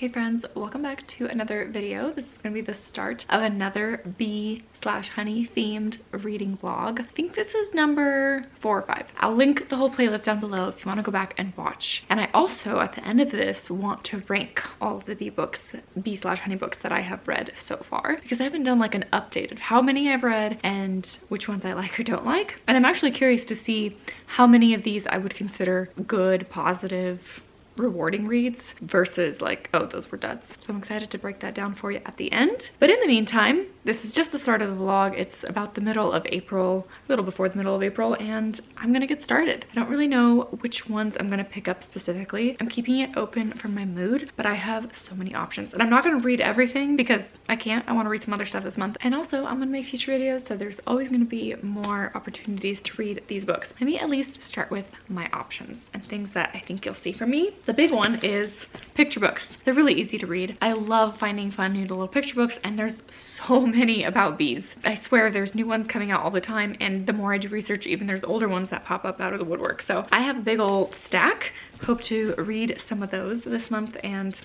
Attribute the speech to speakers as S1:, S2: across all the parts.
S1: Hey friends, welcome back to another video. This is going to be the start of another bee/honey themed reading vlog. I think this is number 4 or 5. I'll link the whole playlist down below if you want to go back and watch. And I also, at the end of this, want to rank all of the bee/honey books that I have read so far, because I haven't done like an update of how many I've read and which ones I like or don't like. And I'm actually curious to see how many of these I would consider good, positive, rewarding reads versus like, oh, those were duds. So I'm excited to break that down for you at the end. But in the meantime, this is just the start of the vlog. It's about the middle of April, a little before the middle of April, and I'm gonna get started. I don't really know which ones I'm gonna pick up specifically. I'm keeping it open for my mood, but I have so many options. And I'm not gonna read everything because I can't. I wanna read some other stuff this month. And also I'm gonna make future videos, so there's always gonna be more opportunities to read these books. Let me at least start with my options and things that I think you'll see from me. The big one is picture books. They're really easy to read. I love finding fun new little picture books, and there's so many about bees. I swear there's new ones coming out all the time, and the more I do research, even there's older ones that pop up out of the woodwork. So I have a big old stack. Hope to read some of those this month and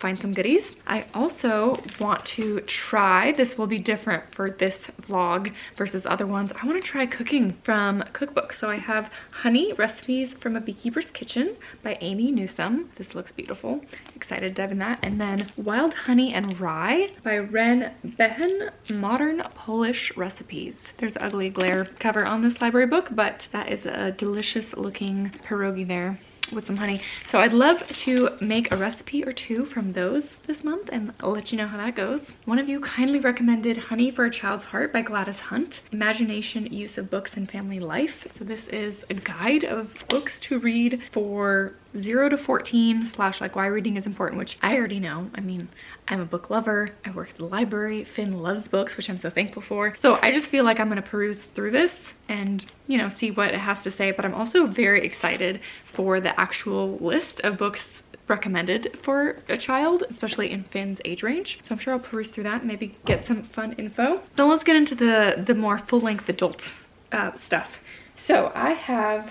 S1: find some goodies. I also want to try, this will be different for this vlog versus other ones, I want to try cooking from cookbooks. So I have Honey Recipes from a Beekeeper's Kitchen by Amy Newsome. This looks beautiful. Excited to dive in that. And then Wild Honey and Rye by Ren Behen, Modern Polish Recipes. There's the ugly glare cover on this library book, but that is a delicious looking pierogi there with some honey. So I'd love to make a recipe or two from those this month and I'll let you know how that goes. One of you kindly recommended Honey for a Child's Heart by Gladys Hunt, Imagination, Use of Books in Family Life. So this is a guide of books to read for 0 to 14 / like why reading is important, which I already know. I mean, I'm a book lover. I work at the library. Finn loves books, which I'm so thankful for. So I just feel like I'm gonna peruse through this and, you know, see what it has to say. But I'm also very excited for the actual list of books recommended for a child, especially in Finn's age range. So I'm sure I'll peruse through that and maybe get some fun info. Then let's get into the more full-length adult stuff. So I have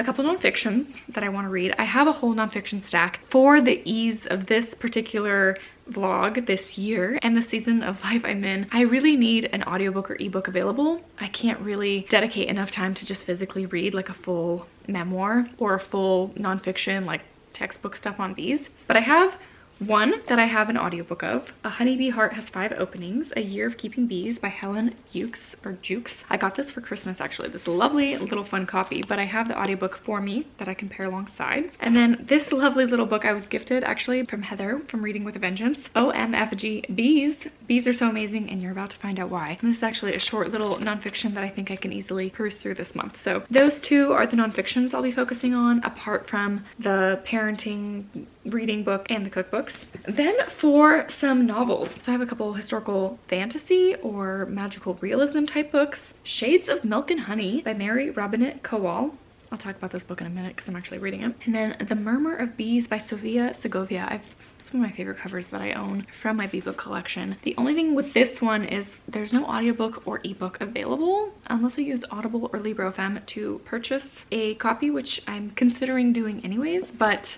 S1: a couple nonfictions that I want to read. I have a whole nonfiction stack for the ease of this particular vlog this year and the season of life I'm in. I really need an audiobook or ebook available. I can't really dedicate enough time to just physically read like a full memoir or a full nonfiction like textbook stuff on bees. But I have one that I have an audiobook of. A Honeybee Heart Has 5 Openings, A Year of Keeping Bees by Helen Jukes. I got this for Christmas actually, this lovely little fun copy, but I have the audiobook for me that I can pair alongside. And then this lovely little book I was gifted actually from Heather from Reading with a Vengeance, OMFG Bees. Bees are so amazing and you're about to find out why. And this is actually a short little nonfiction that I think I can easily peruse through this month. So those two are the nonfictions I'll be focusing on, apart from the parenting reading book and the cookbooks. Then for some novels, so I have a couple historical fantasy or magical realism type books. Shades of Milk and Honey by Mary Robinette Kowal. I'll talk about this book in a minute because I'm actually reading it. And then The Murmur of Bees by Sofia Segovia. It's one of my favorite covers that I own from my bee book collection. The only thing with this one is there's no audiobook or ebook available unless I use Audible or Libro.fm to purchase a copy, which I'm considering doing anyways, but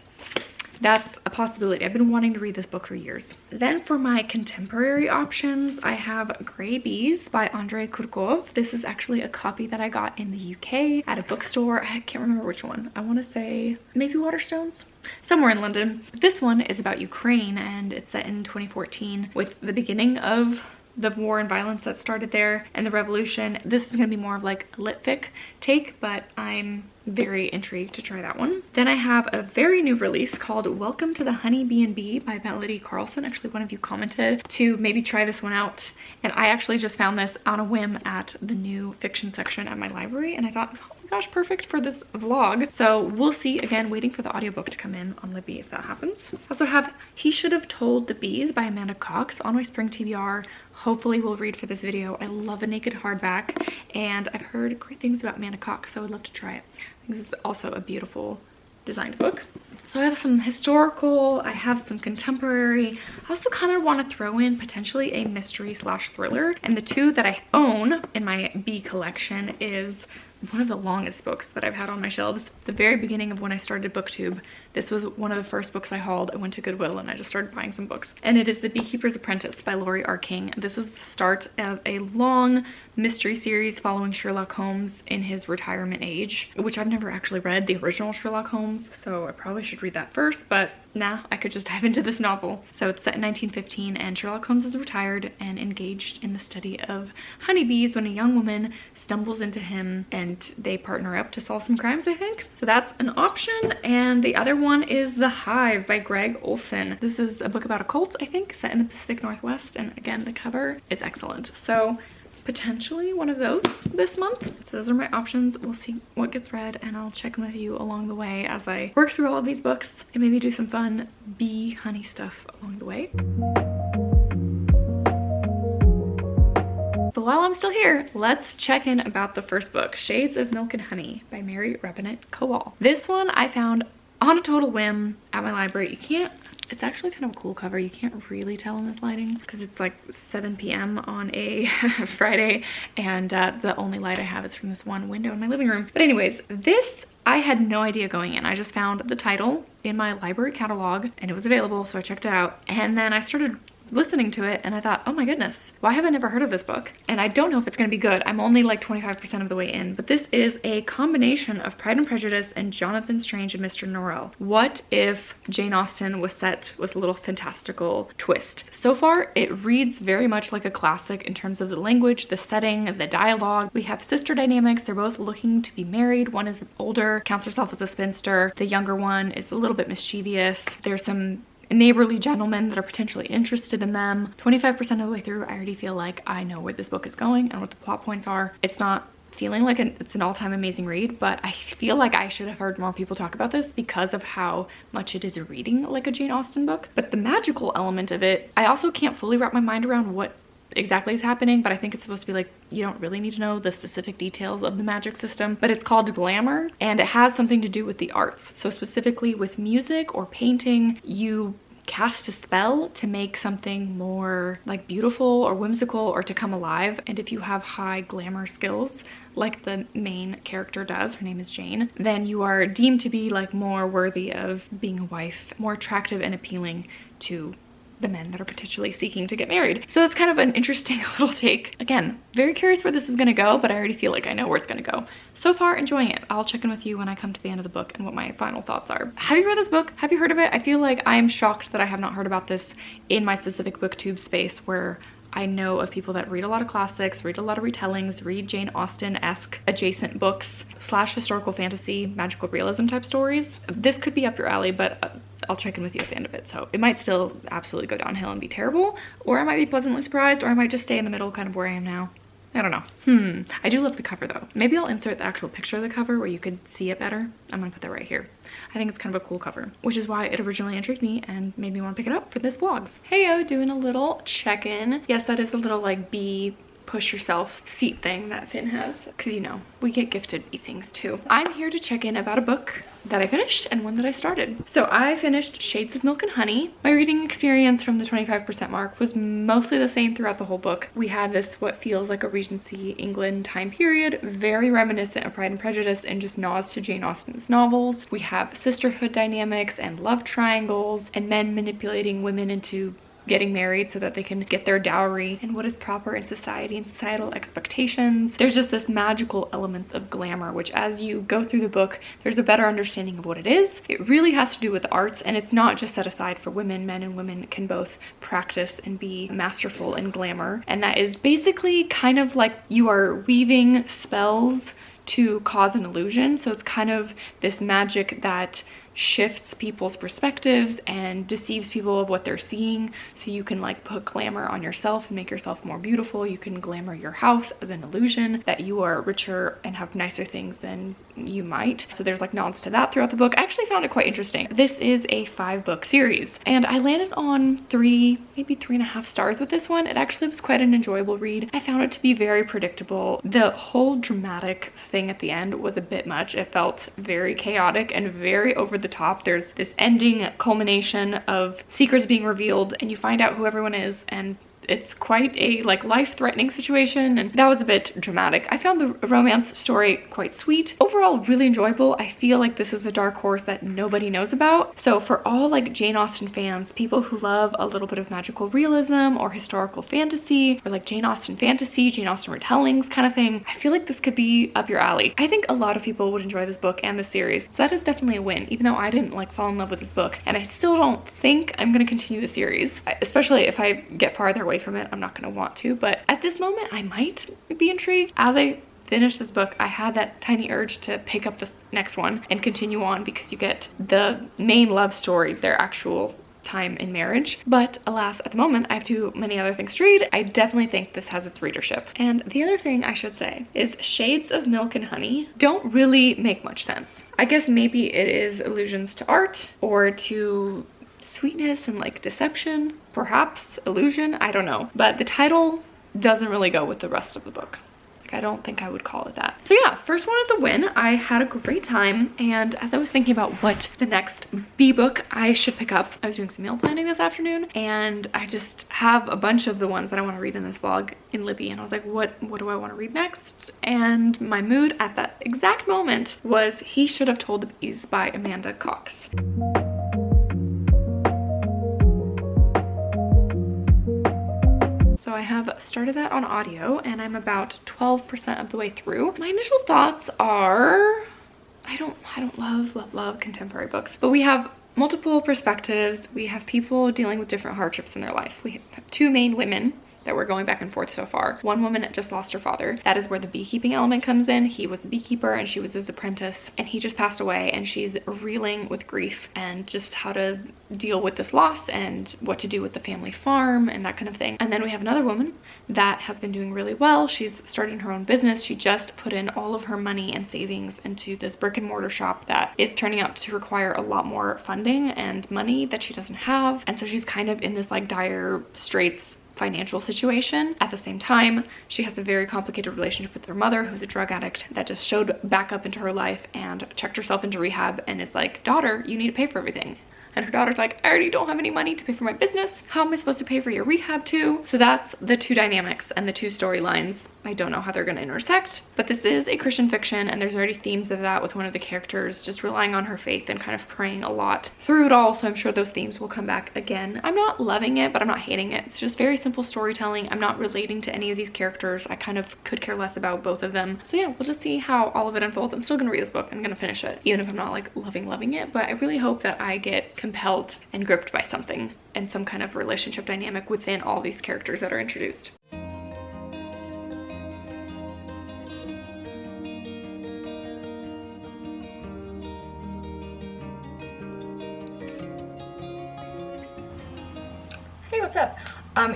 S1: that's a possibility. I've been wanting to read this book for years. Then for my contemporary options, I have Grey Bees by Andrei Kurkov. This is actually a copy that I got in the UK at a bookstore. I can't remember which one. I want to say maybe Waterstones? Somewhere in London. This one is about Ukraine and it's set in 2014 with the beginning of the war and violence that started there and the revolution. This is going to be more of like a lit fic take, but I'm very intrigued to try that one. Then I have a very new release called Welcome to the Honey B&B by Melody Carlson. Actually, one of you commented to maybe try this one out, and I actually just found this on a whim at the new fiction section at my library, and I thought, oh my gosh, perfect for this vlog. So we'll see. Again, waiting for the audiobook to come in on Libby if that happens. I also have He Should Have Told the Bees by Amanda Cox on my spring TBR. Hopefully we'll read for this video. I love a naked hardback and I've heard great things about Amanda Cox, so I would love to try it. I think this is also a beautiful designed book. So I have some historical, I have some contemporary. I also kind of want to throw in potentially a mystery / thriller. And the two that I own in my bee collection is one of the longest books that I've had on my shelves. The very beginning of when I started BookTube, This was one of the first books I hauled. I went to Goodwill and I just started buying some books. And it is The Beekeeper's Apprentice by Laurie R. King. This is the start of a long mystery series following Sherlock Holmes in his retirement age, which I've never actually read the original Sherlock Holmes, so I probably should read that first, but nah, I could just dive into this novel. So it's set in 1915 and Sherlock Holmes is retired and engaged in the study of honeybees when a young woman stumbles into him and they partner up to solve some crimes, I think. So that's an option. And the other one is The Hive by Greg Olson. This is a book about a cult, I think, set in the Pacific Northwest, and again, the cover is excellent. So potentially one of those this month. So those are my options. We'll see what gets read and I'll check in with you along the way as I work through all of these books and maybe do some fun bee honey stuff along the way. But while I'm still here, let's check in about the first book, Shades of Milk and Honey by Mary Revenant Kowal. This one I found on a total whim at my library. It's actually kind of a cool cover. You can't really tell in this lighting because it's like 7 p.m. on a Friday and the only light I have is from this one window in my living room. But anyways, this I had no idea going in. I just found the title in my library catalog and it was available, so I checked it out. And then I started listening to it and I thought, oh my goodness, why have I never heard of this book? And I don't know if it's going to be good. I'm only like 25% of the way in, but this is a combination of Pride and Prejudice and Jonathan Strange and Mr. Norrell. What if Jane Austen was set with a little fantastical twist? So far, it reads very much like a classic in terms of the language, the setting, the dialogue. We have sister dynamics. They're both looking to be married. One is older, counts herself as a spinster. The younger one is a little bit mischievous. There's some neighborly gentlemen that are potentially interested in them. 25% of the way through, I already feel like I know where this book is going and what the plot points are. It's not feeling like it's an all-time amazing read, but I feel like I should have heard more people talk about this because of how much it is reading like a Jane Austen book. But the magical element of it, I also can't fully wrap my mind around what exactly is happening, but I think it's supposed to be like, you don't really need to know the specific details of the magic system, but it's called glamour and it has something to do with the arts. So specifically with music or painting, you cast a spell to make something more like beautiful or whimsical or to come alive. And if you have high glamour skills, like the main character does, her name is Jane, then you are deemed to be like more worthy of being a wife, more attractive and appealing to the men that are potentially seeking to get married. So it's kind of an interesting little take. Again, very curious where this is gonna go, but I already feel like I know where it's gonna go. So far, enjoying it. I'll check in with you when I come to the end of the book and what my final thoughts are. Have you read this book? Have you heard of it? I feel like I am shocked that I have not heard about this in my specific booktube space where I know of people that read a lot of classics, read a lot of retellings, read Jane Austen-esque adjacent books / historical fantasy, magical realism type stories. This could be up your alley, but I'll check in with you at the end of it. So it might still absolutely go downhill and be terrible, or I might be pleasantly surprised, or I might just stay in the middle kind of where I am now. I don't know. I do love the cover though. Maybe I'll insert the actual picture of the cover where you could see it better. I'm gonna put that right here. I think it's kind of a cool cover, which is why it originally intrigued me and made me want to pick it up for this vlog. Heyo, doing a little check-in. Yes, that is a little like bee push yourself seat thing that Finn has, because you know, we get gifted bee things too. I'm here to check in about a book that I finished and one that I started. So I finished Shades of Milk and Honey. My reading experience from the 25% mark was mostly the same throughout the whole book. We had this what feels like a Regency England time period, very reminiscent of Pride and Prejudice and just nods to Jane Austen's novels. We have sisterhood dynamics and love triangles and men manipulating women into getting married so that they can get their dowry and what is proper in society and societal expectations. There's just this magical elements of glamour, which as you go through the book, there's a better understanding of what it is. It really has to do with the arts, and it's not just set aside for women. Men and women can both practice and be masterful in glamour. And that is basically kind of like you are weaving spells to cause an illusion. So it's kind of this magic that shifts people's perspectives and deceives people of what they're seeing, so you can like put glamour on yourself and make yourself more beautiful. You can glamour your house as an illusion that you are richer and have nicer things than you might. So there's like nods to that throughout the book. I actually found it quite interesting. This is a 5-book series and I landed on 3, maybe 3.5 stars with this one. It actually was quite an enjoyable read. I found it to be very predictable. The whole dramatic thing at the end was a bit much. It felt very chaotic and very over the top. There's this ending culmination of secrets being revealed and you find out who everyone is, and it's quite a like life-threatening situation, and that was a bit dramatic. I found the romance story quite sweet. Overall, really enjoyable. I feel like this is a dark horse that nobody knows about. So for all like Jane Austen fans, people who love a little bit of magical realism or historical fantasy, or like Jane Austen fantasy, Jane Austen retellings kind of thing, I feel like this could be up your alley. I think a lot of people would enjoy this book and the series, so that is definitely a win, even though I didn't like fall in love with this book, and I still don't think I'm gonna continue the series, especially if I get farther away from it. I'm not gonna want to, but at this moment I might be intrigued. As I finish this book, I had that tiny urge to pick up this next one and continue on, because you get the main love story, their actual time in marriage. But alas, at the moment I have too many other things to read. I definitely think this has its readership. And the other thing I should say is shades of Milk and Honey don't really make much sense. I guess maybe it is allusions to art or to sweetness and like deception, perhaps illusion, I don't know, but the title doesn't really go with the rest of the book. Like, I don't think I would call it that. So yeah, first one is a win. I had a great time, and as I was thinking about what the next B book I should pick up, I was doing some meal planning this afternoon, and I just have a bunch of the ones that I want to read in this vlog in Libby, and I was like, what do I want to read next? And my mood at that exact moment was He Should Have Told the Bees by Amanda Cox. So I have started that on audio, and I'm about 12% of the way through. My initial thoughts are, I don't love contemporary books, but we have multiple perspectives. We have people dealing with different hardships in their life. We have two main women that we're going back and forth so far. One woman just lost her father. That is where the beekeeping element comes in. He was a beekeeper and she was his apprentice, and he just passed away, and she's reeling with grief and just how to deal with this loss and what to do with the family farm and that kind of thing. And then we have another woman that has been doing really well. She's starting her own business. She just put in all of her money and savings into this brick and mortar shop that is turning out to require a lot more funding and money that she doesn't have. And so she's kind of in this like dire straits financial situation. At the same time, she has a very complicated relationship with her mother, who's a drug addict that just showed back up into her life and checked herself into rehab, and is like, daughter, you need to pay for everything. And her daughter's like, I already don't have any money to pay for my business. How am I supposed to pay for your rehab too? So that's the two dynamics and the two storylines. I don't know how they're going to intersect, but this is a Christian fiction, and there's already themes of that with one of the characters just relying on her faith and kind of praying a lot through it all. So I'm sure those themes will come back again. I'm not loving it, but I'm not hating it. It's just very simple storytelling. I'm not relating to any of these characters. I kind of could care less about both of them. So yeah, we'll just see how all of it unfolds. I'm still going to read this book. I'm going to finish it, even if I'm not like loving it, but I really hope that I get compelled and gripped by something and some kind of relationship dynamic within all these characters that are introduced. Hey, what's up?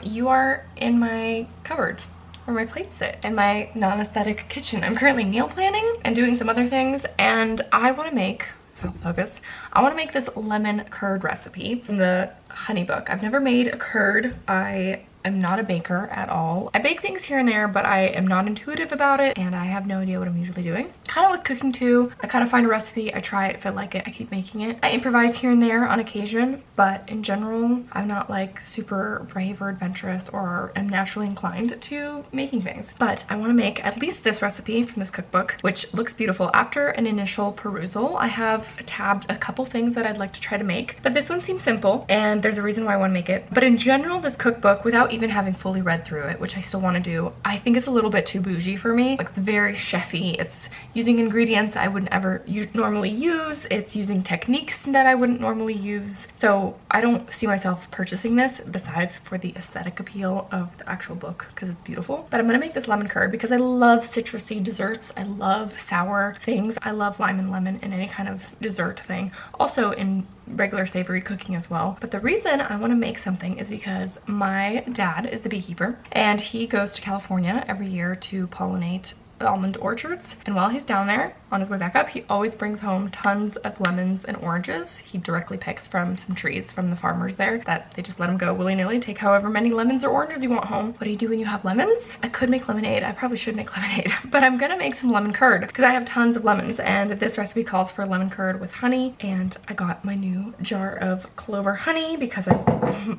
S1: You are in my cupboard where my plates sit in my non-aesthetic kitchen. I'm currently meal planning and doing some other things, and I want to make, focus, I want to make this lemon curd recipe from the honey book. I've never made a curd. I'm not a baker at all. I bake things here and there, but I am not intuitive about it, and I have no idea what I'm usually doing. Kind of with cooking too, I kind of find a recipe, I try it, if I like it, I keep making it. I improvise here and there on occasion, but in general, I'm not like super brave or adventurous or am naturally inclined to making things. But I want to make at least this recipe from this cookbook, which looks beautiful. After an initial perusal, I have tabbed a couple things that I'd like to try to make, but this one seems simple, and there's a reason why I want to make it. But in general, this cookbook, without even having fully read through it, which I still want to do, I think it's a little bit too bougie for me. Like, it's very chefy. It's using ingredients I wouldn't ever normally use. It's using techniques that I wouldn't normally use. So I don't see myself purchasing this besides for the aesthetic appeal of the actual book because it's beautiful. But I'm gonna make this lemon curd because I love citrusy desserts. I love sour things. I love lime and lemon in any kind of dessert thing. Also in regular savory cooking as well. But the reason I want to make something is because my dad is the beekeeper, and he goes to California every year to pollinate almond orchards, and while he's down there on his way back up, he always brings home tons of lemons and oranges. He directly picks from some trees from the farmers there that they just let him go willy-nilly, take however many lemons or oranges you want home. What do you do when you have lemons? I could make lemonade. I probably should make lemonade, but I'm gonna make some lemon curd because I have tons of lemons, and this recipe calls for lemon curd with honey. And I got my new jar of clover honey because I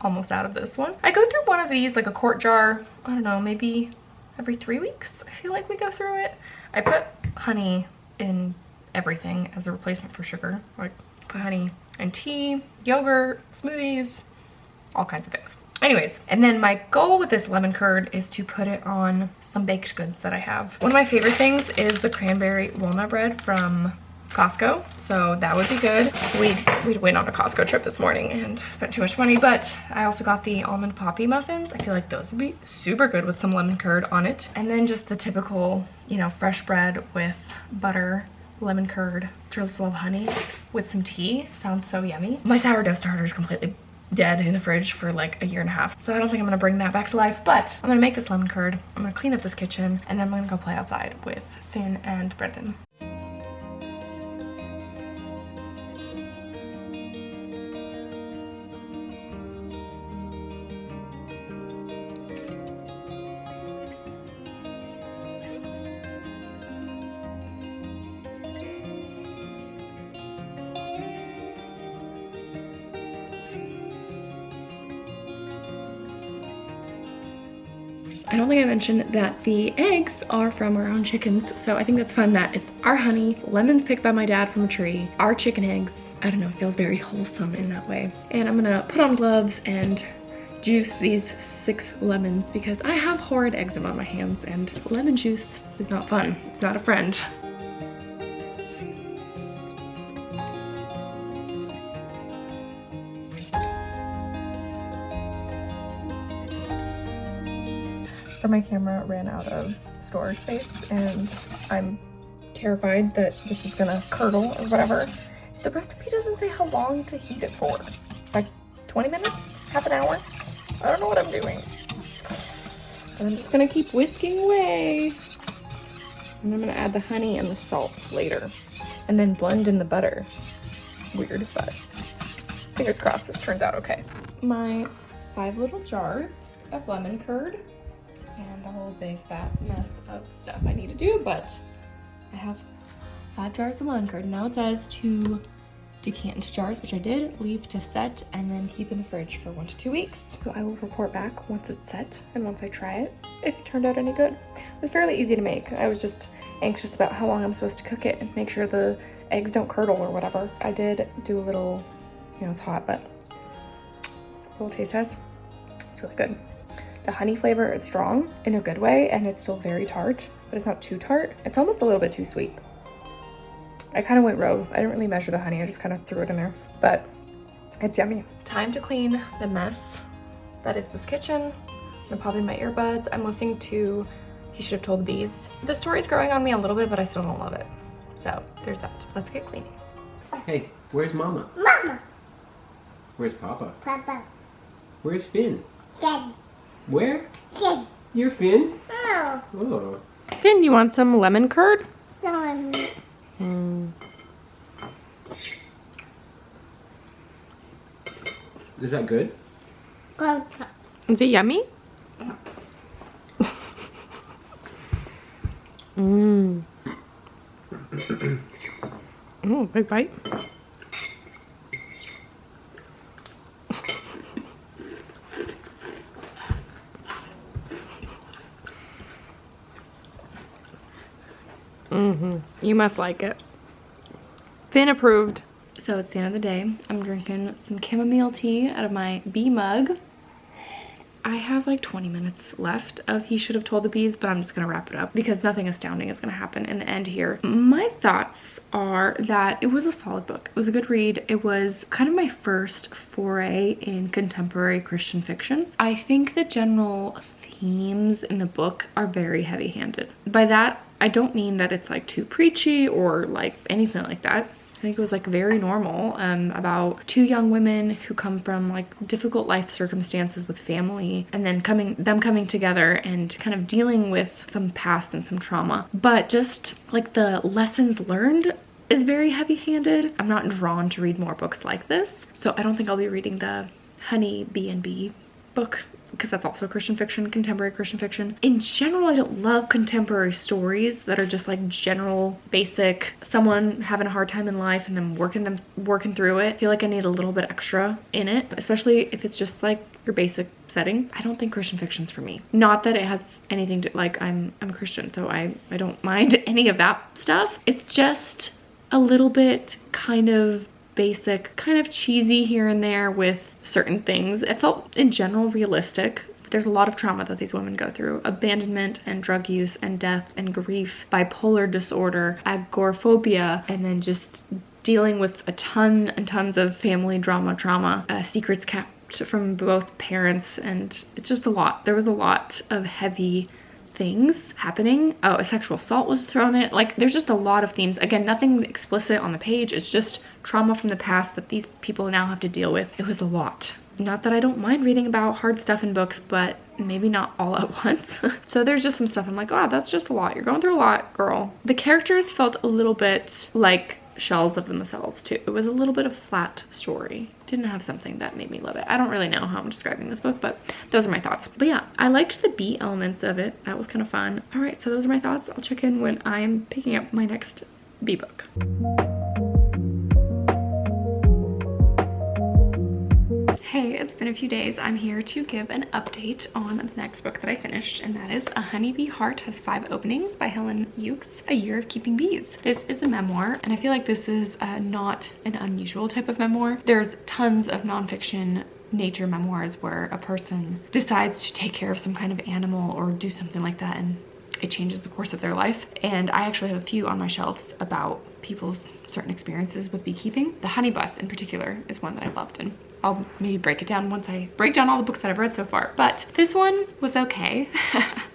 S1: almost out of this one. I go through one of these, like a quart jar, I don't know, maybe every 3 weeks. I feel like we go through it. I put honey in everything as a replacement for sugar. Like put honey in tea, yogurt, smoothies, all kinds of things. Anyways, and then my goal with this lemon curd is to put it on some baked goods that I have. One of my favorite things is the cranberry walnut bread from Costco, so that would be good. We'd went on a Costco trip this morning and spent too much money, but I also got the almond poppy muffins. I feel like those would be super good with some lemon curd on it. And then just the typical, you know, fresh bread with butter, lemon curd, drizzle of honey with some tea. Sounds so yummy. My sourdough starter is completely dead in the fridge for like a year and a half, so I don't think I'm gonna bring that back to life, but I'm gonna make this lemon curd. I'm gonna clean up this kitchen, and then I'm gonna go play outside with Finn and Brendan. I don't think I mentioned that the eggs are from our own chickens, so I think that's fun that it's our honey, lemons picked by my dad from a tree, our chicken eggs. I don't know, it feels very wholesome in that way. And I'm gonna put on gloves and juice these 6 lemons because I have horrid eczema on my hands and lemon juice is not fun. It's not a friend. So my camera ran out of storage space and I'm terrified that this is gonna curdle or whatever. The recipe doesn't say how long to heat it for. Like 20 minutes? Half an hour? I don't know what I'm doing. And I'm just gonna keep whisking away. And I'm gonna add the honey and the salt later. And then blend in the butter. Weird, but fingers crossed this turns out okay. My 5 little jars of lemon curd. And a whole big fat mess of stuff I need to do, but I have 5 jars of lemon curd. Now it says to decant into jars, which I did, leave to set, and then keep in the fridge for 1 to 2 weeks. So I will report back once it's set and once I try it, if it turned out any good. It was fairly easy to make. I was just anxious about how long I'm supposed to cook it and make sure the eggs don't curdle or whatever. I did do a little, you know, it's hot, but a little taste test. It's really good. The honey flavor is strong in a good way, and it's still very tart, but it's not too tart. It's almost a little bit too sweet. I kind of went rogue. I didn't really measure the honey. I just kind of threw it in there, but it's yummy. Time to clean the mess that is this kitchen. I'm gonna pop in my earbuds. I'm listening to He Should Have Told the Bees. The story's growing on me a little bit, but I still don't love it. So there's that. Let's get cleaning.
S2: Hey, where's Mama?
S3: Mama.
S2: Where's Papa?
S3: Papa.
S2: Where's Finn?
S3: Finn.
S2: Where?
S3: Finn.
S2: You're Finn?
S3: Oh.
S2: Oh.
S1: Finn, you want some lemon curd?
S3: No.
S2: Is that good?
S3: Go.
S1: Is it yummy? Oh, big bite. You must like it. Finn approved. So it's the end of the day. I'm drinking some chamomile tea out of my bee mug. I have like 20 minutes left of He Should Have Told the Bees, but I'm just gonna wrap it up because nothing astounding is gonna happen in the end here. My thoughts are that it was a solid book. It was a good read. It was kind of my first foray in contemporary Christian fiction. I think the general themes in the book are very heavy-handed. By that, I don't mean that it's like too preachy or like anything like that. I think it was like very normal, about 2 young women who come from like difficult life circumstances with family, and then coming together and kind of dealing with some past and some trauma. But just like the lessons learned is very heavy-handed. I'm not drawn to read more books like this, so I don't think I'll be reading the Honey B&B book because that's also Christian fiction, contemporary Christian fiction. In general, I don't love contemporary stories that are just like general, basic, someone having a hard time in life and then working through it. I feel like I need a little bit extra in it, especially if it's just like your basic setting. I don't think Christian fiction's for me. Not that it has anything to, like, I'm a Christian, so I don't mind any of that stuff. It's just a little bit kind of basic, kind of cheesy here and there with certain things. It felt in general realistic. There's a lot of trauma that these women go through. Abandonment and drug use and death and grief, bipolar disorder, agoraphobia, and then just dealing with a ton and tons of family trauma, secrets kept from both parents, and it's just a lot. There was a lot of heavy things happening. Oh, a sexual assault was thrown in. Like, there's just a lot of themes. Again, nothing's explicit on the page. It's just trauma from the past that these people now have to deal with. It was a lot. Not that I don't mind reading about hard stuff in books, but maybe not all at once. So there's just some stuff I'm like, oh, that's just a lot. You're going through a lot, girl. The characters felt a little bit like shells of themselves too. It was a little bit of flat story. Didn't have something that made me love it. I don't really know how I'm describing this book, but those are my thoughts. But yeah, I liked the B elements of it. That was kind of fun. All right, so those are my thoughts. I'll check in when I'm picking up my next B book. Hey, it's been a few days. I'm here to give an update on the next book that I finished, and that is A Honeybee Heart Has 5 Openings by Helen Hughes, A Year of Keeping Bees. This is a memoir, and I feel like this is not an unusual type of memoir. There's tons of nonfiction nature memoirs where a person decides to take care of some kind of animal or do something like that, and it changes the course of their life. And I actually have a few on my shelves about people's certain experiences with beekeeping. The Honey Bus in particular is one that I loved, and I'll maybe break it down once I break down all the books that I've read so far. But this one was okay.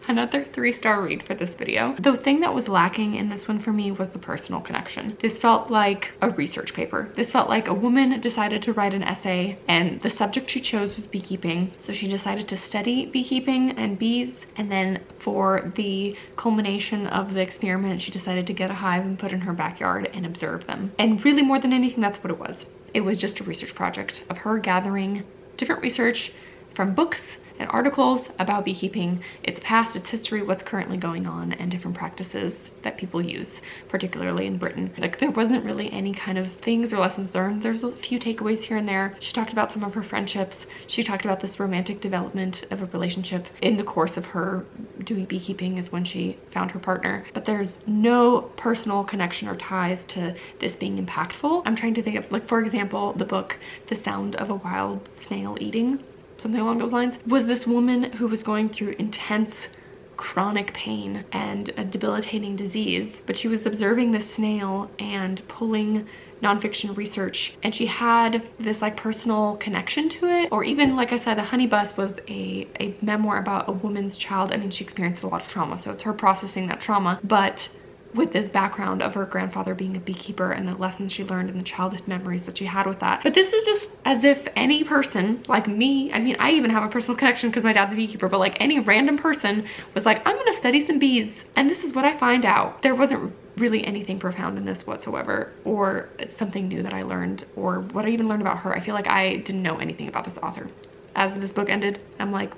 S1: Another 3-star read for this video. The thing that was lacking in this one for me was the personal connection. This felt like a research paper. This felt like a woman decided to write an essay, and the subject she chose was beekeeping. So she decided to study beekeeping and bees, and then for the culmination of the experiment, she decided to get a hive and put it in her backyard and observe them. And really, more than anything, that's what it was. It was just a research project of her gathering different research from books and articles about beekeeping, its past, its history, what's currently going on, and different practices that people use, particularly in Britain. Like, there wasn't really any kind of things or lessons learned. There's a few takeaways here and there. She talked about some of her friendships. She talked about this romantic development of a relationship in the course of her doing beekeeping is when she found her partner. But there's no personal connection or ties to this being impactful. I'm trying to think of, like, for example, the book, The Sound of a Wild Snail Eating, something along those lines, was this woman who was going through intense chronic pain and a debilitating disease, but she was observing this snail and pulling nonfiction research, and she had this like personal connection to it. Or even, like I said, The Honey Bus was a memoir about a woman's child. I mean, she experienced a lot of trauma, so it's her processing that trauma, but with this background of her grandfather being a beekeeper and the lessons she learned and the childhood memories that she had with that. But this was just as if any person like me, I mean, I even have a personal connection because my dad's a beekeeper, but like any random person was like, I'm gonna study some bees, and this is what I find out. There wasn't really anything profound in this whatsoever, or it's something new that I learned, or what I even learned about her. I feel like I didn't know anything about this author. As this book ended, I'm like,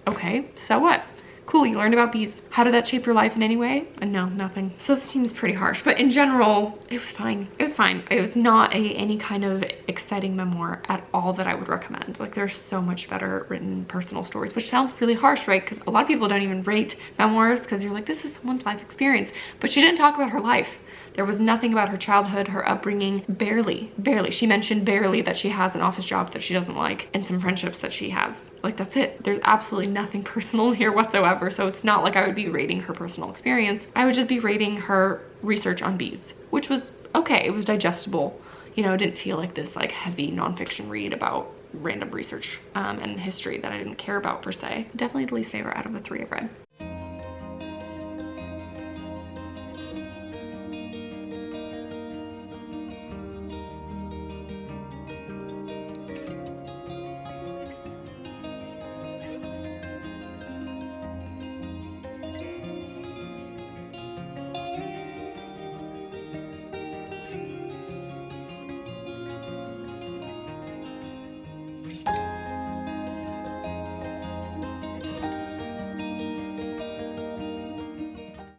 S1: okay, so what? Cool, you learned about bees. How did that shape your life in any way? No, nothing. So this seems pretty harsh, but in general, it was fine. It was fine. It was not any kind of exciting memoir at all that I would recommend. Like, there's so much better written personal stories, which sounds really harsh, right? Because a lot of people don't even rate memoirs because you're like, this is someone's life experience. But she didn't talk about her life. There was nothing about her childhood, her upbringing, barely. She mentioned barely that she has an office job that she doesn't like and some friendships that she has. Like, that's it. There's absolutely nothing personal here whatsoever. So it's not like I would be rating her personal experience. I would just be rating her research on bees, which was okay. It was digestible. You know, it didn't feel like this like heavy nonfiction read about random research and history that I didn't care about per se. Definitely the least favorite out of the 3 I've read.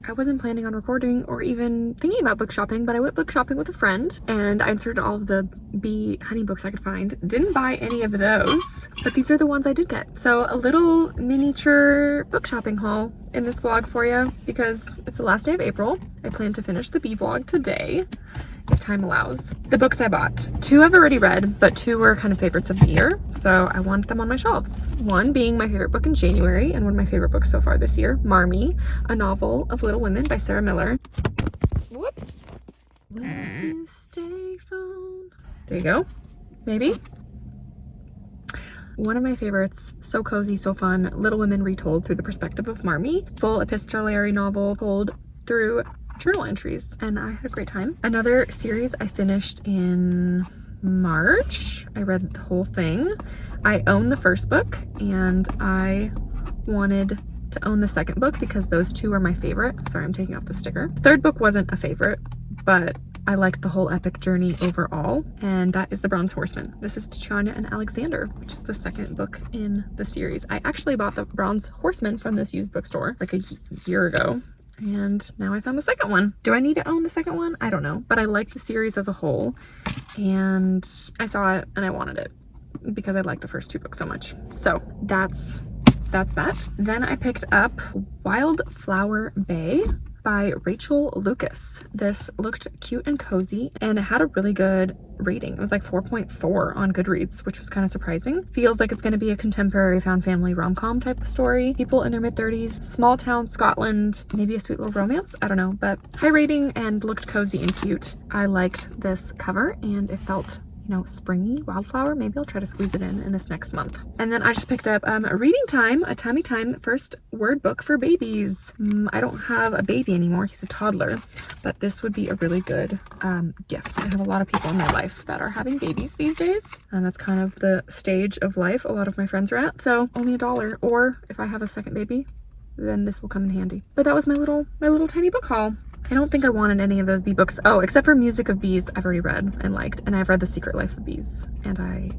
S1: I wasn't planning on recording or even thinking about book shopping, but I went book shopping with a friend and I inserted all of the bee honey books I could find. Didn't buy any of those, but these are the ones I did get. So a little miniature book shopping haul in this vlog for you because it's the last day of April. I plan to finish the bee vlog today, if time allows. The books I bought, 2 I've already read, but 2 were kind of favorites of the year, so I wanted them on my shelves. One being my favorite book in January, and one of my favorite books so far this year, Marmee, a novel of Little Women by Sarah Miller. Whoops. Will you stay phone? There you go. Maybe. One of my favorites, so cozy, so fun, Little Women retold through the perspective of Marmee. Full epistolary novel told through journal entries, and I had a great time. Another series I finished in March. I read the whole thing. I own the first book and I wanted to own the second book because those 2 are my favorite. Sorry, I'm taking off the sticker. Third book wasn't a favorite, but I liked the whole epic journey overall, and that is The Bronze Horseman. This is Tatiana and Alexander, which is the second book in the series. I actually bought The Bronze Horseman from this used bookstore like a year ago. And now I found the second one. Do I need to own the second one? I don't know, but I like the series as a whole, and I saw it and I wanted it because I like the first 2 books so much. So that's that. Then I picked up Wildflower Bay by Rachel Lucas. This looked cute and cozy, and it had a really good rating. It was like 4.4 on Goodreads, which was kind of surprising. Feels like it's going to be a contemporary found family rom-com type of story. People in their mid-30s, small town Scotland, maybe a sweet little romance, I don't know, but high rating and looked cozy and cute. I liked this cover and it felt, you know, springy, wildflower. Maybe I'll try to squeeze it in this next month. And then I just picked up Reading Time, a Tummy Time first word book for babies. I don't have a baby anymore, he's a toddler, but this would be a really good gift. I have a lot of people in my life that are having babies these days, and that's kind of the stage of life a lot of my friends are at, so only $1, or if I have a second baby, then this will come in handy. But that was my little tiny book haul. I don't think I wanted any of those bee books. Oh, except for Music of Bees, I've already read and liked, and I've read The Secret Life of Bees, and I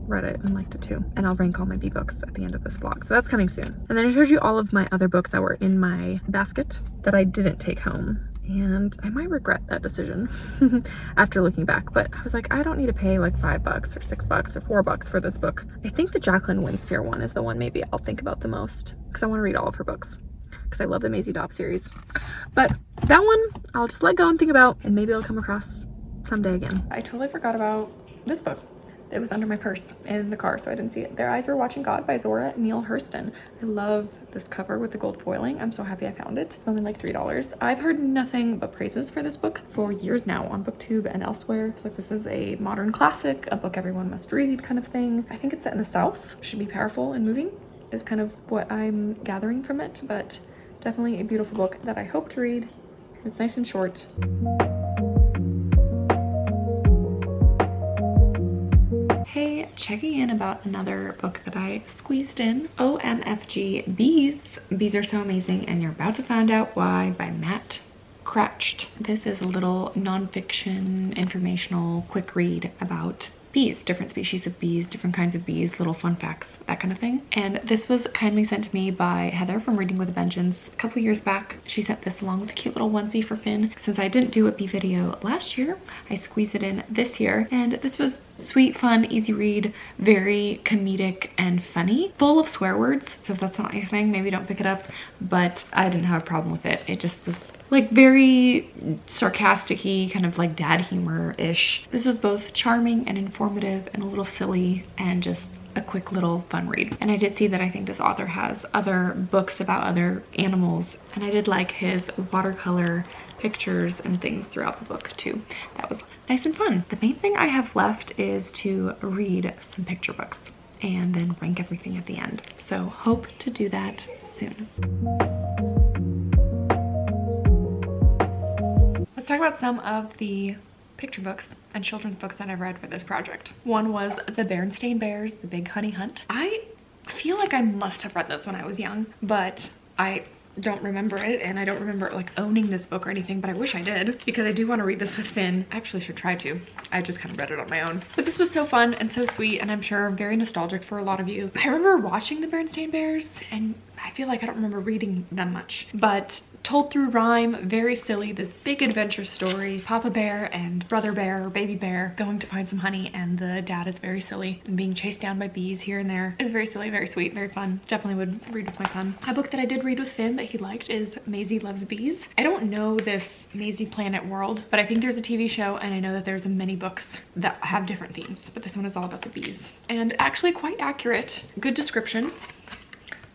S1: read it and liked it too. And I'll rank all my bee books at the end of this vlog, so that's coming soon. And then I showed you all of my other books that were in my basket that I didn't take home. And I might regret that decision after looking back, but I was like, I don't need to pay like $5 or $6 or $4 for this book. I think the Jacqueline Winspear one is the one maybe I'll think about the most because I want to read all of her books because I love the Maisie Dopp series. But that one I'll just let go and think about, and maybe I'll come across someday again. I totally forgot about this book. It was under my purse in the car, so I didn't see it. Their Eyes Were Watching God by Zora Neale Hurston. I love this cover with the gold foiling. I'm so happy I found it. It's only like $3. I've heard nothing but praises for this book for years now on BookTube and elsewhere. It's like this is a modern classic, a book everyone must read kind of thing. I think it's set in the South. Should be powerful and moving is kind of what I'm gathering from it, but definitely a beautiful book that I hope to read. It's nice and short. Hey, checking in about another book that I squeezed in. OMFG Bees. Bees Are So Amazing and You're About to Find Out Why by Matt Cratched. This is a little nonfiction, informational, quick read about bees, different species of bees, different kinds of bees, little fun facts, that kind of thing. And this was kindly sent to me by Heather from Reading with a Vengeance a couple years back. She sent this along with a cute little onesie for Finn. Since I didn't do a bee video last year, I squeezed it in this year, and this was sweet, fun, easy read, very comedic and funny, full of swear words. So if that's not your thing, maybe don't pick it up, but I didn't have a problem with it. It just was like very sarcastic-y, kind of like dad humor-ish. This was both charming and informative and a little silly and just a quick little fun read. And I did see that I think this author has other books about other animals, and I did like his watercolor pictures and things throughout the book too. That was nice and fun. The main thing I have left is to read some picture books and then rank everything at the end. So hope to do that soon. Let's talk about some of the picture books and children's books that I've read for this project. One was The Berenstain Bears, The Big Honey Hunt. I feel like I must have read this when I was young, but I don't remember it, and I don't remember like owning this book or anything, but I wish I did because I do want to read this with Finn. I actually should try to. I just kind of read it on my own. But this was so fun and so sweet, and I'm sure very nostalgic for a lot of you. I remember watching The Berenstain Bears, and I feel like I don't remember reading them much, but told through rhyme, very silly, this big adventure story. Papa Bear and Brother Bear or Baby Bear going to find some honey, and the dad is very silly and being chased down by bees here and there. It's very silly, very sweet, very fun. Definitely would read with my son. A book that I did read with Finn that he liked is Maisie Loves Bees. I don't know this Maisie Planet world, but I think there's a TV show, and I know that there's many books that have different themes, but this one is all about the bees. And actually quite accurate, good description.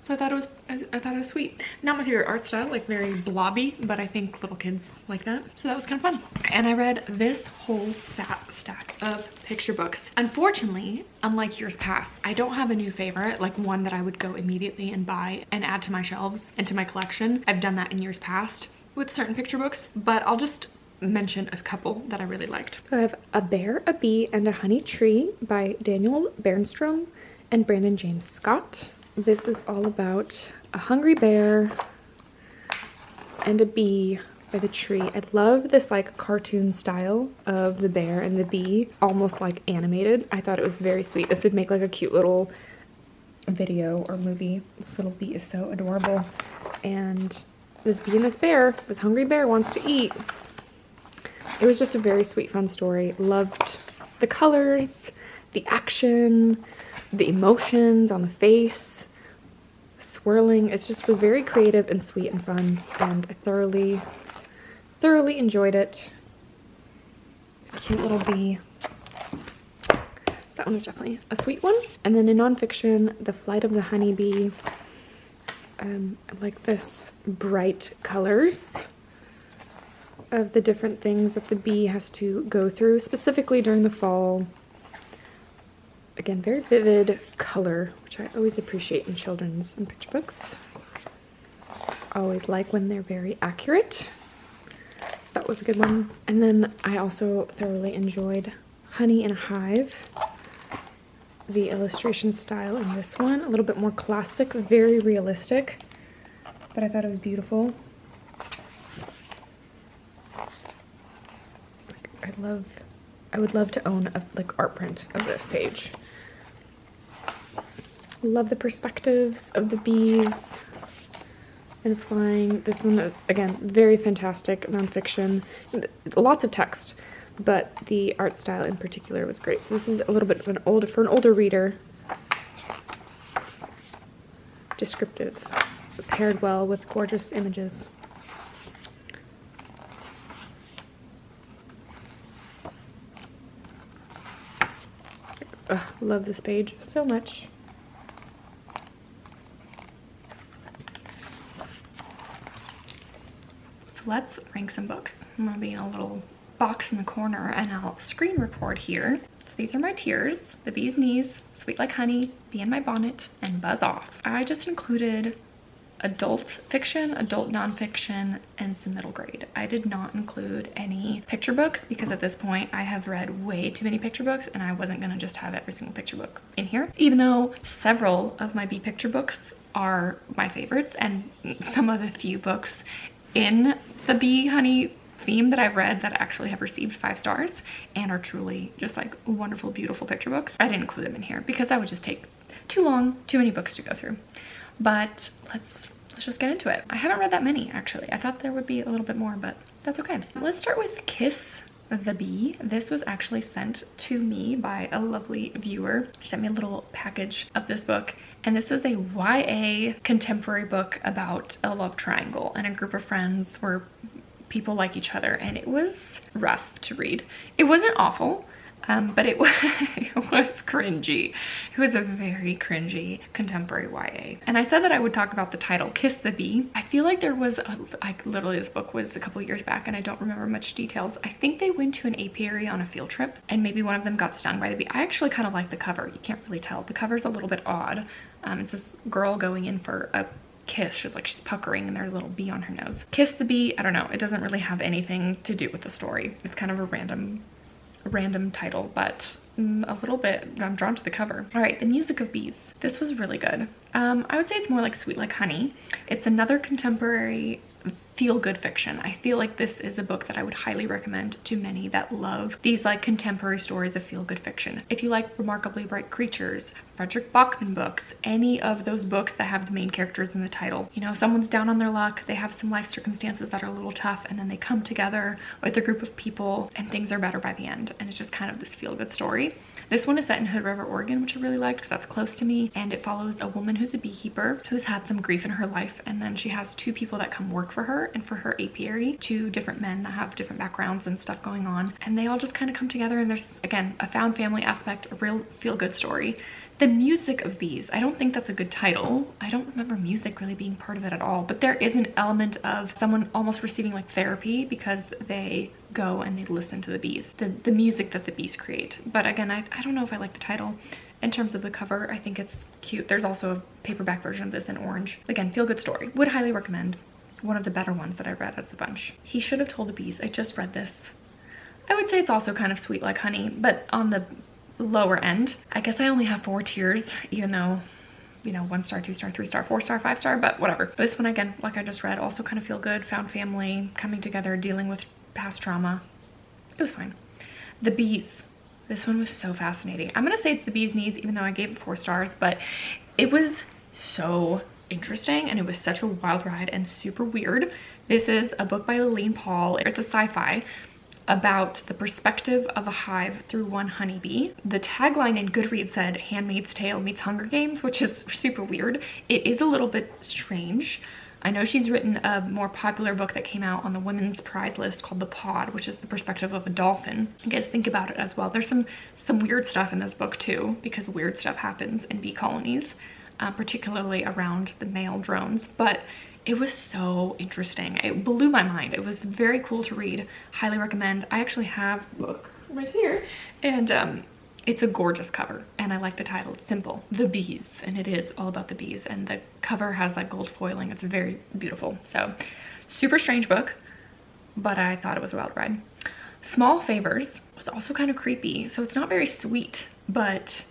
S1: So I thought it was sweet. Not my favorite art style, like very blobby, but I think little kids like that. So that was kind of fun. And I read this whole fat stack of picture books. Unfortunately, unlike years past, I don't have a new favorite, like one that I would go immediately and buy and add to my shelves and to my collection. I've done that in years past with certain picture books, but I'll just mention a couple that I really liked. So I have A Bear, a Bee, and a Honey Tree by Daniel Bernstrom and Brandon James Scott. This is all about a hungry bear and a bee by the tree. I love this like cartoon style of the bear and the bee, almost like animated. I thought it was very sweet. This would make like a cute little video or movie. This little bee is so adorable. And this bee and this bear, this hungry bear wants to eat. It was just a very sweet, fun story. Loved the colors, the action, the emotions on the face, swirling. It just was very creative and sweet and fun, and I thoroughly enjoyed it. It's a cute little bee. So that one was definitely a sweet one. And then in nonfiction, The Flight of the Honeybee. I like this bright colors of the different things that the bee has to go through, specifically during the fall. Again, very vivid color, which I always appreciate in children's and picture books. I always like when they're very accurate. So that was a good one. And then I also thoroughly enjoyed Honey in a Hive. The illustration style in this one, a little bit more classic, very realistic, but I thought it was beautiful. I would love to own a like art print of this page. Love the perspectives of the bees and flying. This one is, again, very fantastic nonfiction. Lots of text, but the art style in particular was great. So this is a little bit of an older reader. Descriptive, paired well with gorgeous images. Ugh, love this page so much. So let's rank some books. I'm gonna be in a little box in the corner and I'll screen report here. So these are my tiers: The Bee's Knees, Sweet Like Honey, Bee in My Bonnet, and Buzz Off. I just included adult fiction, adult nonfiction, and some middle grade. I did not include any picture books because at this point I have read way too many picture books and I wasn't gonna just have every single picture book in here. Even though several of my bee picture books are my favorites, and some of the few books in the bee honey theme that I've read that actually have received 5 stars and are truly just like wonderful, beautiful picture books, I didn't include them in here because that would just take too long, too many books to go through. But let's just get into it. I haven't read that many, actually. I thought there would be a little bit more, but that's okay. Let's start with Kiss the Bee. This was actually sent to me by a lovely viewer. She sent me a little package of this book, and this is a YA contemporary book about a love triangle and a group of friends where people like each other, and it was rough to read. It wasn't awful, but it was cringy. It was a very cringy contemporary YA. And I said that I would talk about the title, Kiss the Bee. I feel like there was, like literally this book was a couple years back and I don't remember much details. I think they went to an apiary on a field trip and maybe one of them got stung by the bee. I actually kind of like the cover. You can't really tell. The cover's a little bit odd. It's this girl going in for a kiss. She's puckering and there's a little bee on her nose. Kiss the Bee, I don't know. It doesn't really have anything to do with the story. It's kind of a random title, but a little bit, I'm drawn to the cover. All right, The Music of Bees. This was really good. I would say it's more like Sweet Like Honey. It's another contemporary feel-good fiction. I feel like this is a book that I would highly recommend to many that love these like contemporary stories of feel-good fiction. If you like remarkably bright creatures, Frederick Bachman books, any of those books that have the main characters in the title. You know, someone's down on their luck, they have some life circumstances that are a little tough, and then they come together with a group of people and things are better by the end. And it's just kind of this feel-good story. This one is set in Hood River, Oregon, which I really liked because that's close to me. And it follows a woman who's a beekeeper who's had some grief in her life. And then she has two people that come work for her and for her apiary, two different men that have different backgrounds and stuff going on. And they all just kind of come together, and there's, again, a found family aspect, a real feel-good story. The Music of Bees, I don't think that's a good title. I don't remember music really being part of it at all, but there is an element of someone almost receiving like therapy because they go and they listen to the bees, the music that the bees create. But again, I don't know if I like the title. In terms of the cover, I think it's cute. There's also a paperback version of this in orange. Again, feel good story. Would highly recommend. One of the better ones that I read out of the bunch. He Should Have Told the Bees. I just read this. I would say it's also kind of sweet like honey, but on the lower end. I guess I only have 4 tiers, even though, you know, 1 star, 2 star, 3 star, 4 star, 5 star, but whatever. But this one, again, like I just read, also kind of feel good, found family, coming together, dealing with past trauma. It was fine. The Bees. This one was so fascinating. I'm gonna say it's The Bee's Knees, even though I gave it 4 stars, but it was so interesting and it was such a wild ride and super weird. This is a book by Lillian Paul. It's a sci-fi about the perspective of a hive through one honeybee. The tagline in Goodreads said Handmaid's Tale meets Hunger Games, which is super weird. It is a little bit strange. I know she's written a more popular book that came out on the women's prize list called The Pod, which is the perspective of a dolphin. I guess think about it as well. There's some weird stuff in this book too, because weird stuff happens in bee colonies, particularly around the male drones. But it was so interesting. It blew my mind. It was very cool to read. Highly recommend. I actually have the book right here, and it's a gorgeous cover, and I like the title. It's simple, The Bees, and it is all about the bees, and the cover has like gold foiling. It's very beautiful. So super strange book, but I thought it was a wild ride. Small Favors was also kind of creepy, so it's not very sweet, but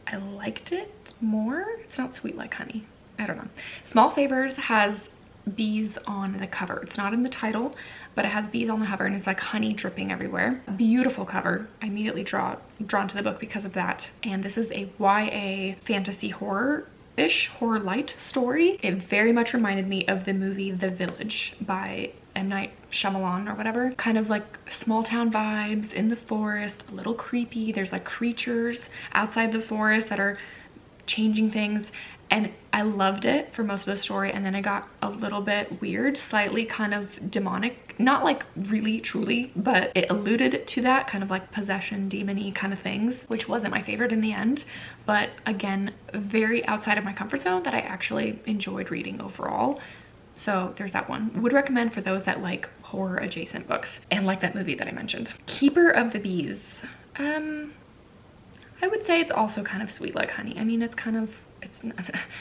S1: I liked it more. It's not sweet like honey. I don't know. Small Favors has bees on the cover. It's not in the title, but it has bees on the cover, and it's like honey dripping everywhere. Beautiful cover. I immediately drawn to the book because of that. And this is a YA fantasy horror-ish, horror light story. It very much reminded me of the movie The Village by M. Night Shyamalan or whatever. Kind of like small town vibes in the forest, a little creepy. There's like creatures outside the forest that are changing things. And I loved it for most of the story, and then it got a little bit weird, slightly kind of demonic, not like really truly, but it alluded to that kind of like possession, demon-y kind of things, which wasn't my favorite in the end, but again, very outside of my comfort zone that I actually enjoyed reading overall. So there's that one. Would recommend for those that like horror adjacent books and like that movie that I mentioned. Keeper of the Bees. I would say it's also kind of sweet like honey. I mean, it's kind of, it's not,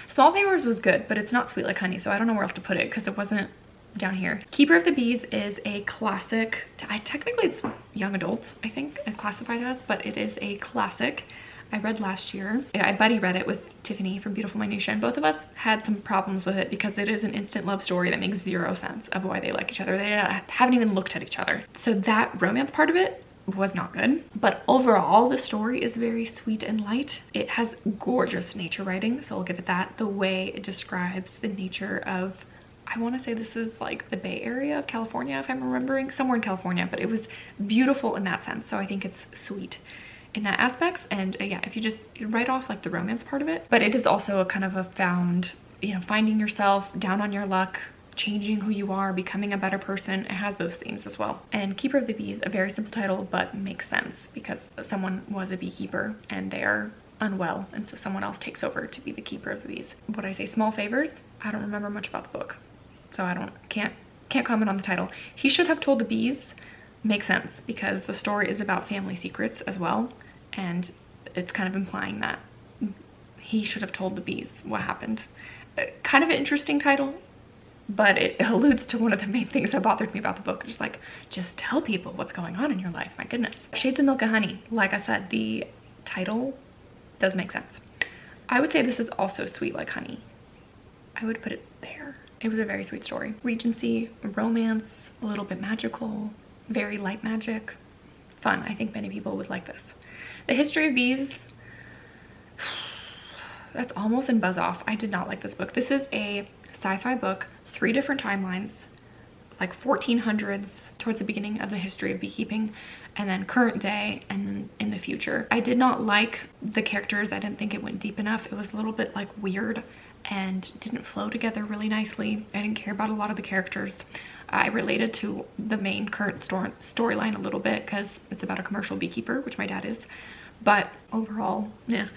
S1: Small Favors was good, but it's not sweet like honey, so I don't know where else to put it because it wasn't down here. Keeper of the Bees is a classic. Technically it's young adult, I think, classified as, but it is a classic. I read last year. My buddy read it with Tiffany from Beautiful Minutia, and both of us had some problems with it because it is an instant love story that makes 0 sense of why they like each other. They haven't even looked at each other. So that romance part of it was not good, but overall the story is very sweet and light. It has gorgeous nature writing, so I'll give it that. The way it describes the nature of, I want to say this is like the Bay Area of California, if I'm remembering, somewhere in California, but it was beautiful in that sense, so I think it's sweet in that aspects. And yeah, if you just write off like the romance part of it, but it is also a kind of a found, you know, finding yourself, down on your luck, changing who you are, becoming a better person. It has those themes as well. And Keeper of the Bees, a very simple title, but makes sense because someone was a beekeeper and they're unwell, and so someone else takes over to be the keeper of the bees. What I say, Small Favors, I don't remember much about the book, so can't comment on the title. He Should Have Told the Bees makes sense because the story is about family secrets as well, and it's kind of implying that he should have told the bees what happened. Kind of an interesting title, but it alludes to one of the main things that bothered me about the book. Just tell people what's going on in your life, my goodness. Shades of Milk and Honey, like I said, the title does make sense. I would say this is also sweet like honey. I would put it there. It was a very sweet story. Regency, romance, a little bit magical, very light magic, fun. I think many people would like this. The History of Bees, That's almost in buzz off. I did not like this book. This is a sci-fi book, 3 different timelines, like 1400s towards the beginning of the history of beekeeping, and then current day, and then in the future. I did not like the characters. I didn't think it went deep enough. It was a little bit like weird and didn't flow together really nicely. I didn't care about a lot of the characters. I related to the main current storyline a little bit because it's about a commercial beekeeper, which my dad is, but overall, yeah.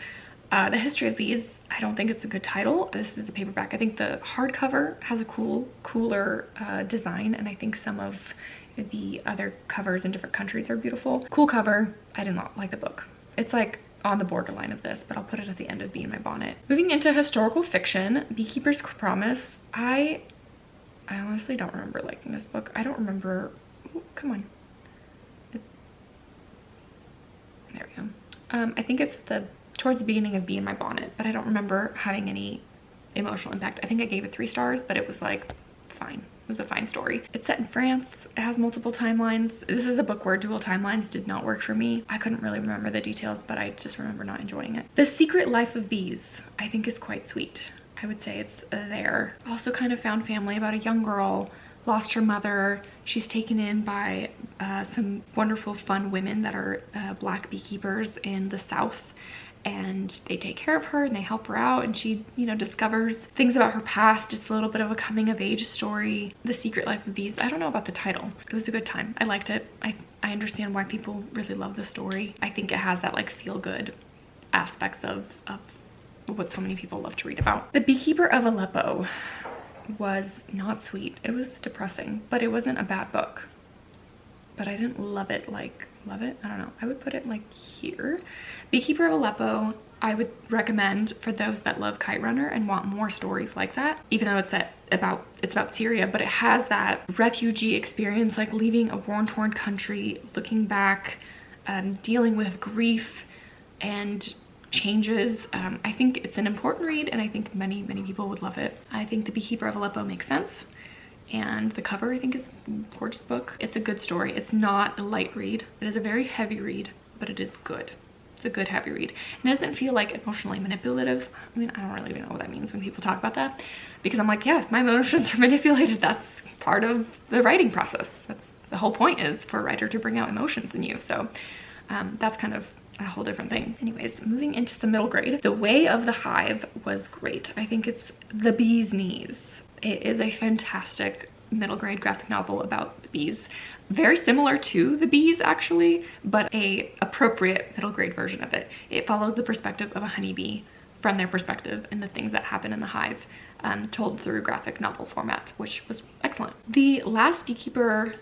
S1: The History of Bees, I don't think it's a good title. This is a paperback. I think the hardcover has a cooler design, and I think some of the other covers in different countries are beautiful. Cool cover. I did not like the book. It's like on the borderline of this, but I'll put it at the end of Bee in My Bonnet. Moving into historical fiction, Beekeeper's Promise. I honestly don't remember liking this book. I don't remember. Ooh, come on. There we go. I think it's towards the beginning of Bee in My Bonnet, but I don't remember having any emotional impact. I think I gave it 3 stars, but it was like fine. It was a fine story. It's set in France. It has multiple timelines. This is a book where dual timelines did not work for me. I couldn't really remember the details, but I just remember not enjoying it. The Secret Life of Bees, I think, is quite sweet. I would say it's there. Also kind of found family about a young girl, lost her mother. She's taken in by some wonderful, fun women that are Black beekeepers in the South, and they take care of her and they help her out, and she, you know, discovers things about her past. It's a little bit of a coming of age story. The Secret Life of Bees. I don't know about the title. It was a good time. I liked it. I understand why people really love the story. I think it has that like feel good aspects of what so many people love to read about. The Beekeeper of Aleppo was not sweet. It was depressing, but it wasn't a bad book. But I didn't love it. I don't know. I would put it like here. Beekeeper of Aleppo, I would recommend for those that love Kite Runner and want more stories like that, even though it's about Syria, but it has that refugee experience, like leaving a war-torn country, looking back, dealing with grief and changes. I think it's an important read, and I think many people would love it. I think The Beekeeper of Aleppo makes sense, and the cover I think is a gorgeous book. It's a good story. It's not a light read. It is a very heavy read, but it is good. It's a good heavy read, and it doesn't feel like emotionally manipulative. I mean, I don't really even know what that means when people talk about that, because I'm like, yeah, if my emotions are manipulated, that's part of the writing process. That's the whole point, is for a writer to bring out emotions in you. So that's kind of a whole different thing. Anyways, moving into some middle grade. The Way of the Hive was great. I think it's the bee's knees. It is a fantastic middle grade graphic novel about the bees. Very similar to The Bees actually, but a appropriate middle grade version of it. It follows the perspective of a honeybee from their perspective and the things that happen in the hive, told through graphic novel format, which was excellent. The Last Beekeeper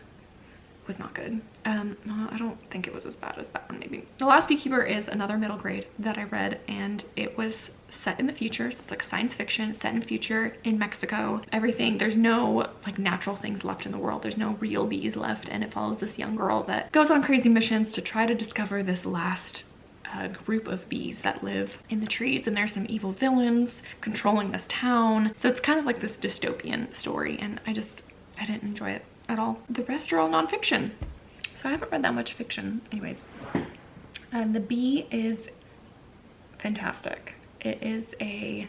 S1: was not good. I don't think it was as bad as that one, maybe. The Last Beekeeper is another middle grade that I read, and it was set in the future, so it's like science fiction set in the future in Mexico. Everything, there's no like natural things left in the world. There's no real bees left, and it follows this young girl that goes on crazy missions to try to discover this last group of bees that live in the trees, and there's some evil villains controlling this town. So it's kind of like this dystopian story, and I didn't enjoy it at all. The rest are all nonfiction, so I haven't read that much fiction. Anyways, The Bee is fantastic. It is a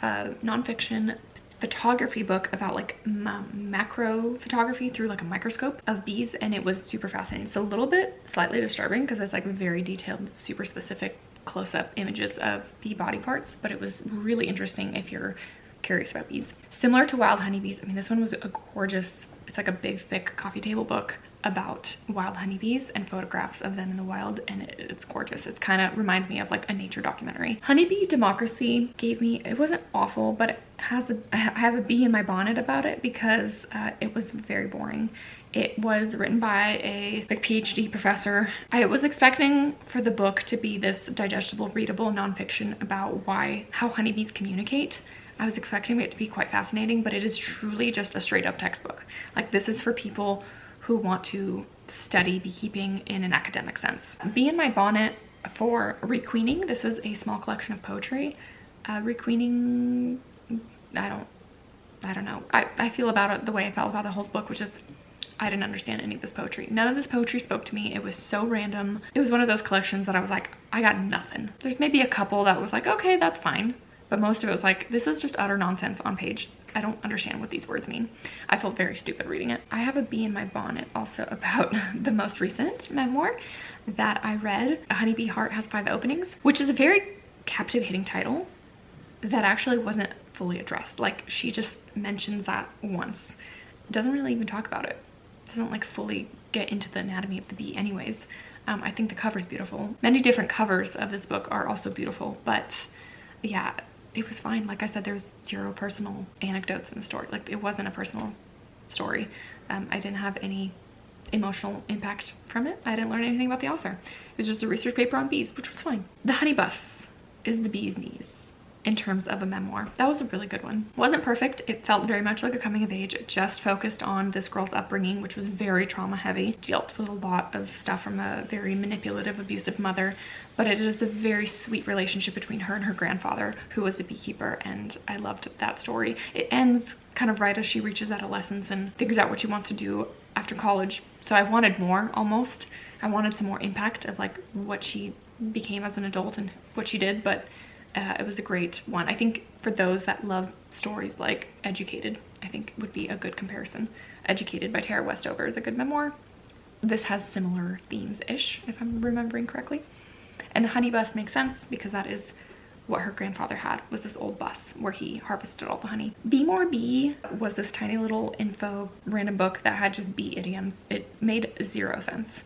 S1: nonfiction photography book about like macro photography through like a microscope of bees, and it was super fascinating. It's a little bit slightly disturbing because it's like very detailed, super specific close-up images of bee body parts, but it was really interesting if you're curious about bees. Similar to Wild Honeybees, I mean, this one was a gorgeous, it's like a big thick coffee table book about wild honeybees and photographs of them in the wild, and it's gorgeous. It kind of reminds me of like a nature documentary. Honeybee Democracy gave me, it wasn't awful, but it has I have a bee in my bonnet about it because it was very boring. It was written by a like PhD professor. I was expecting for the book to be this digestible, readable nonfiction about how honeybees communicate. I was expecting it to be quite fascinating, but it is truly just a straight up textbook. Like, this is for people who want to study beekeeping in an academic sense. Bee in My Bonnet for requeening. This is a small collection of poetry. Requeening, I don't know. I feel about it the way I felt about the whole book, which is I didn't understand any of this poetry. None of this poetry spoke to me. It was so random. It was one of those collections that I was like, I got nothing. There's maybe a couple that was like, okay, that's fine. But most of it was like, this is just utter nonsense on page. I don't understand what these words mean. I felt very stupid reading it. I have a bee in my bonnet also about the most recent memoir that I read. A Honeybee Heart Has 5 Openings, which is a very captivating title that actually wasn't fully addressed. Like, she just mentions that once. Doesn't really even talk about it. Doesn't like fully get into the anatomy of the bee anyways. I think the cover's beautiful. Many different covers of this book are also beautiful, but yeah, it was fine. Like I said, there's 0 personal anecdotes in the story. Like, it wasn't a personal story. I didn't have any emotional impact from it. I didn't learn anything about the author. It was just a research paper on bees, which was fine. The Honey Bus is the bee's knees in terms of a memoir. That was a really good one. Wasn't perfect. It felt very much like a coming of age. It just focused on this girl's upbringing, which was very trauma heavy. Dealt with a lot of stuff from a very manipulative, abusive mother, but it is a very sweet relationship between her and her grandfather, who was a beekeeper, and I loved that story. It ends kind of right as she reaches adolescence and figures out what she wants to do after college. So I wanted more, almost. I wanted some more impact of like what she became as an adult and what she did, but it was a great one. I think for those that love stories like Educated, I think would be a good comparison. Educated by Tara Westover is a good memoir. This has similar themes-ish, if I'm remembering correctly. And the Honey Bus makes sense because that is what her grandfather had, was this old bus where he harvested all the honey. Be More Bee was this tiny little info random book that had just bee idioms. It made 0 sense.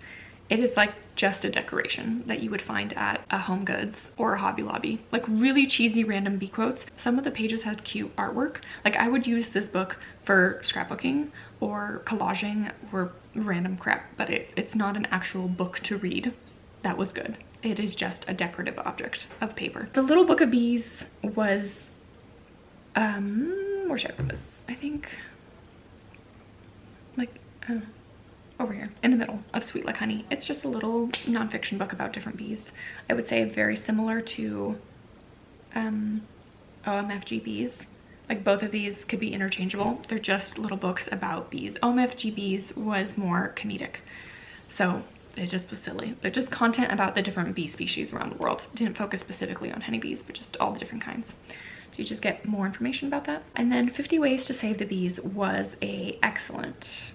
S1: It is like just a decoration that you would find at a Home Goods or a Hobby Lobby. Like really cheesy random bee quotes. Some of the pages had cute artwork. Like I would use this book for scrapbooking or collaging or random crap, but it's not an actual book to read. That was good. It is just a decorative object of paper. The Little Book of Bees was, where should I put this? I think, like, over here in the middle of Sweet Like Honey. It's just a little nonfiction book about different bees. I would say very similar to OMFG Bees. Like both of these could be interchangeable. They're just little books about bees. OMFG Bees was more comedic. So it just was silly. But just content about the different bee species around the world. It didn't focus specifically on honeybees, but just all the different kinds. So you just get more information about that. And then 50 Ways to Save the Bees was a excellent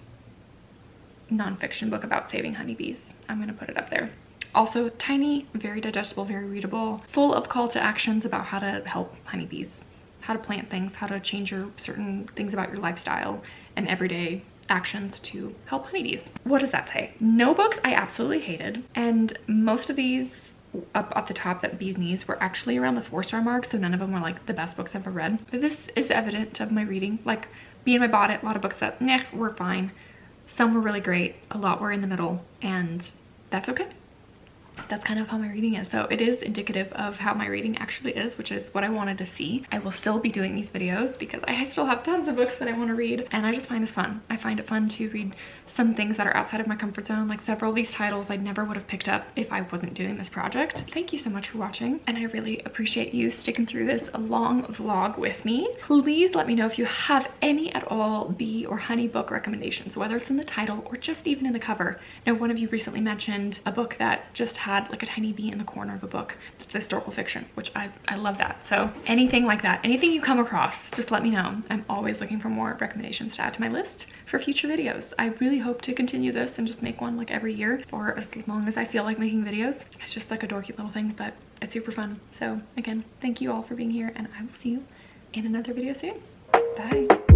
S1: nonfiction book about saving honeybees. I'm gonna put it up there. Also tiny, very digestible, very readable, full of call to actions about how to help honeybees, how to plant things, how to change your certain things about your lifestyle and everyday actions to help honeybees. What does that say? No books I absolutely hated, and most of these up at the top that bees knees were actually around the 4-star mark, so none of them were like the best books I've ever read. But this is evident of my reading. Like Bee in My Bonnet, a lot of books that were fine. Some were really great, a lot were in the middle, and that's okay. That's kind of how my reading is. So it is indicative of how my reading actually is, which is what I wanted to see. I will still be doing these videos because I still have tons of books that I want to read, and I just find this fun. I find it fun to read some things that are outside of my comfort zone. Like several of these titles I never would have picked up if I wasn't doing this project. Thank you so much for watching, and I really appreciate you sticking through this long vlog with me. Please let me know if you have any at all bee or honey book recommendations, whether it's in the title or just even in the cover. Now, one of you recently mentioned a book that just had like a tiny bee in the corner of a book that's historical fiction, which I love that. So anything like that, anything you come across, just let me know. I'm always looking for more recommendations to add to my list for future videos. I really hope to continue this and just make one like every year for as long as I feel like making videos. It's just like a dorky little thing, but it's super fun. So again, thank you all for being here, and I will see you in another video soon. Bye.